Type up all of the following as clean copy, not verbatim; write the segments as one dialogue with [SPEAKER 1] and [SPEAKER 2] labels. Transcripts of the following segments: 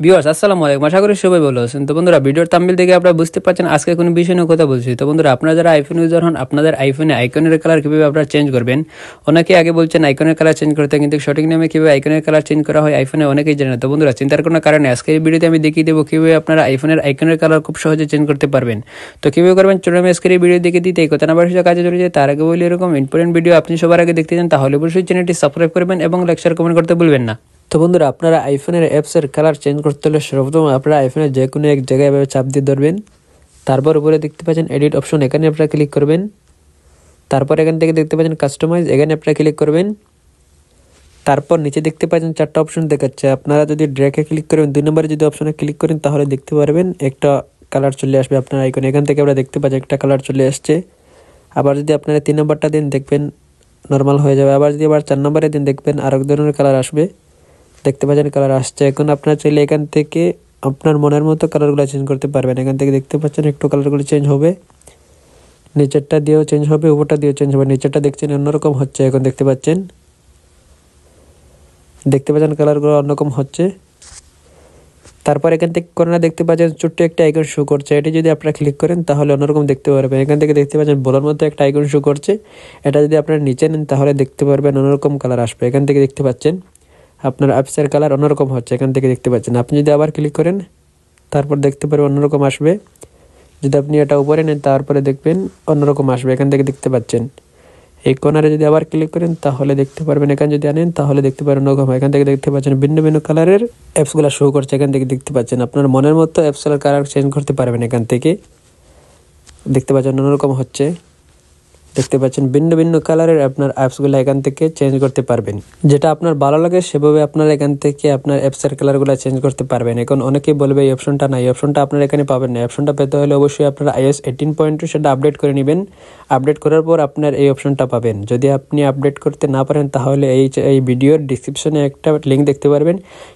[SPEAKER 1] Viewers আসসালামু আলাইকুম, আশা করি সবাই ভালো আছেন। তো বন্ধুরা, ভিডিওর থাম্বনেল দেখে আপনারা বুঝতে পারছেন আজকে কোনো বিষয় নিয়ে কথা বলছি। তো বন্ধুরা, আপনারা যারা আইফোন ইউজার হন, আপনাদের আইফোনে আইকনের কালার কিভাবে আপনারা চেঞ্জ করবেন। অনেকে আগে বলছেন আইকনের কালার চেঞ্জ করতে, কিন্তু সঠিক নামে কিভাবে আইকনের কালার চেঞ্জ করা হয় আইফোনে অনেকেই জানে না। তো বন্ধুরা, চিন্তার কোনো কারণে আজকে এই ভিডিওতে আমি দেখিয়ে দেবো কিভাবে আপনারা আইফোনের আইকনের কালার খুব সহজে চেঞ্জ করতে পারবেন। তো কিভাবে করবেন চলুন আমি আজকের এই ভিডিও দেখে দিতে এই কথা না বাড়ি কাজে চলে যায়। তার আগে বলি, এরকম ইম্পর্টেন্ট ভিডিও আপনি সবার আগে দেখতে চান তাহলে অবশ্যই চ্যানেলটি সাবস্ক্রাইব করবেন এবং লাইক শেয়ার কমেন্ট করতে ভুলবেন না। তো বন্ধুরা, আপনারা আইফোনের অ্যাপসের কালার চেঞ্জ করতে হলে সর্বপ্রথম আপনারা আইফোনের যে কোনো এক জায়গায় এভাবে চাপ দিয়ে ধরবেন। তারপর উপরে দেখতে পাচ্ছেন এডিট অপশন, এখানে আপনারা ক্লিক করবেন। তারপর এখান থেকে দেখতে পাচ্ছেন কাস্টমাইজ, এখানে আপনারা ক্লিক করবেন। তারপর নিচে দেখতে পাচ্ছেন চারটা অপশন দেখাচ্ছে, আপনারা যদি ড্র্যাগে ক্লিক করেন 2 নম্বরে যদি অপশনে ক্লিক করেন তাহলে দেখতে পারবেন একটা কালার চলে আসবে আপনার আইকনে। এখান থেকে আমরা দেখতে পাচ্ছি একটা কালার চলে আসছে। আবার যদি আপনারা 3 নম্বরটা দিন দেখবেন নর্মাল হয়ে যাবে। আবার যদি 4 নম্বরে দিন দেখবেন আরেক ধরনের কালার আসবে। দেখতে পাচ্ছেন কালার আসছে। এখন আপনারা চাইলে এখান থেকে আপনার মনের মতো কালারগুলো চেঞ্জ করতে পারবেন। এখান থেকে দেখতে পাচ্ছেন একটু কালারগুলো চেঞ্জ হবে, নিচেরটা দিয়েও চেঞ্জ হবে, উপরটা দিয়েও চেঞ্জ হবে। নিচেরটা দেখছেন অন্যরকম হচ্ছে, এখন দেখতে পাচ্ছেন কালারগুলো অন্যরকম হচ্ছে। তারপর এখান থেকে কোণা দেখতে পাচ্ছেন ছোট্ট একটা আইকন শো করছে, এটি যদি আপনারা ক্লিক করেন তাহলে অন্যরকম দেখতে পারবেন। এখান থেকে দেখতে পাচ্ছেন বলার মধ্যে একটা আইকন শো করছে, এটা যদি আপনারা নিচে নেন তাহলে দেখতে পারবেন অন্যরকম কালার আসবে। এখান থেকে দেখতে পাচ্ছেন আপনার অ্যাপসের কালার অন্যরকম হচ্ছে, এখান থেকে দেখতে পাচ্ছেন। আপনি যদি আবার ক্লিক করেন তারপর দেখতে পারবেন অন্যরকম আসবে। যদি আপনি এটা উপরে নেন তারপরে দেখবেন অন্যরকম আসবে, এখান থেকে দেখতে পাচ্ছেন। এই কর্নারে যদি আবার ক্লিক করেন তাহলে দেখতে পারবেন, এখানে যদি আনেন তাহলে দেখতে পারবেন অন্যরকম। এখান থেকে দেখতে পাচ্ছেন ভিন্ন ভিন্ন কালারের অ্যাপসগুলো শো করছে, এখান থেকে দেখতে পাচ্ছেন আপনার মনের মতো অ্যাপসের কালার চেঞ্জ করতে পারবেন। এখান থেকে দেখতে পাচ্ছেন অন্যরকম হচ্ছে, দেখতে পাচ্ছেন ভিন্ন ভিন্ন কালারের আপনার অ্যাপসগুলো এখান থেকে চেঞ্জ করতে পারবেন। যেটা আপনার ভালো লাগে সেভাবে আপনার এখান থেকে আপনার অ্যাপসের কালারগুলো চেঞ্জ করতে পারবেন। এখন অনেকেই বলবে এই অপশনটা নাই, এই অপশনটা আপনার এখানে পাবেন না। অপশনটা পেতে হলে অবশ্যই আপনারা iOS 18.2 সেটা আপডেট করে নেবেন। আপডেট করার পর আপনার এই অপশনটা পাবেন। যদি আপনি আপডেট করতে না পারেন তাহলে এই ভিডিওর ডিসক্রিপশনে একটা লিঙ্ক দেখতে পারবেন,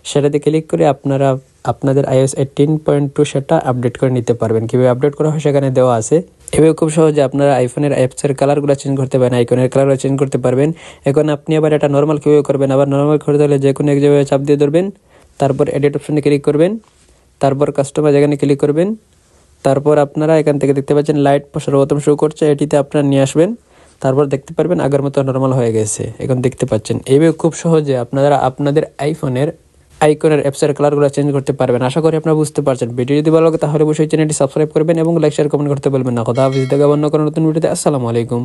[SPEAKER 1] সেটাতে ক্লিক করে আপনারা আপনাদের iOS 18.2 সেটা আপডেট করে নিতে পারবেন। কীভাবে আপডেট করা হয় সেখানে দেওয়া আছে। এভাবে খুব সহজে আপনারা আইফোনের অ্যাপসের কালারগুলো চেঞ্জ করতে পারেন, আইকনের কালারগুলো চেঞ্জ করতে পারবেন। এখন আপনি আবার এটা নর্মাল কীভাবে করবেন, আবার নর্মাল করতে হলে যে কোনো এক জায়গায় চাপ দিয়ে ধরবেন, তারপর এডিট অপশনে ক্লিক করবেন, তারপর কাস্টমাইজ এখানে ক্লিক করবেন। তারপর আপনারা এখান থেকে দেখতে পাচ্ছেন লাইট সর্বপ্রথম শো করছে, এটিতে আপনারা নিয়ে আসবেন। তারপর দেখতে পারবেন আগের মতো নর্মাল হয়ে গেছে, এখন দেখতে পাচ্ছেন। এইভাবে খুব সহজে আপনারা আপনাদের আইফোনের আইকনের অ্যাপসের কালারগুলো চেঞ্জ করতে পারবেন। আশা করি আপনারা বুঝতে পারছেন। ভিডিও যদি ভালো লাগে তাহলে অবশ্যই চ্যানেলটি সাবস্ক্রাইব করবেন এবং লাইক শেয়ার কমেন্ট করতে বলবেন না। কথা হাফেজ, দেখা অন্য কোনো নতুন ভিডিওতে। আসসালামু আলাইকুম।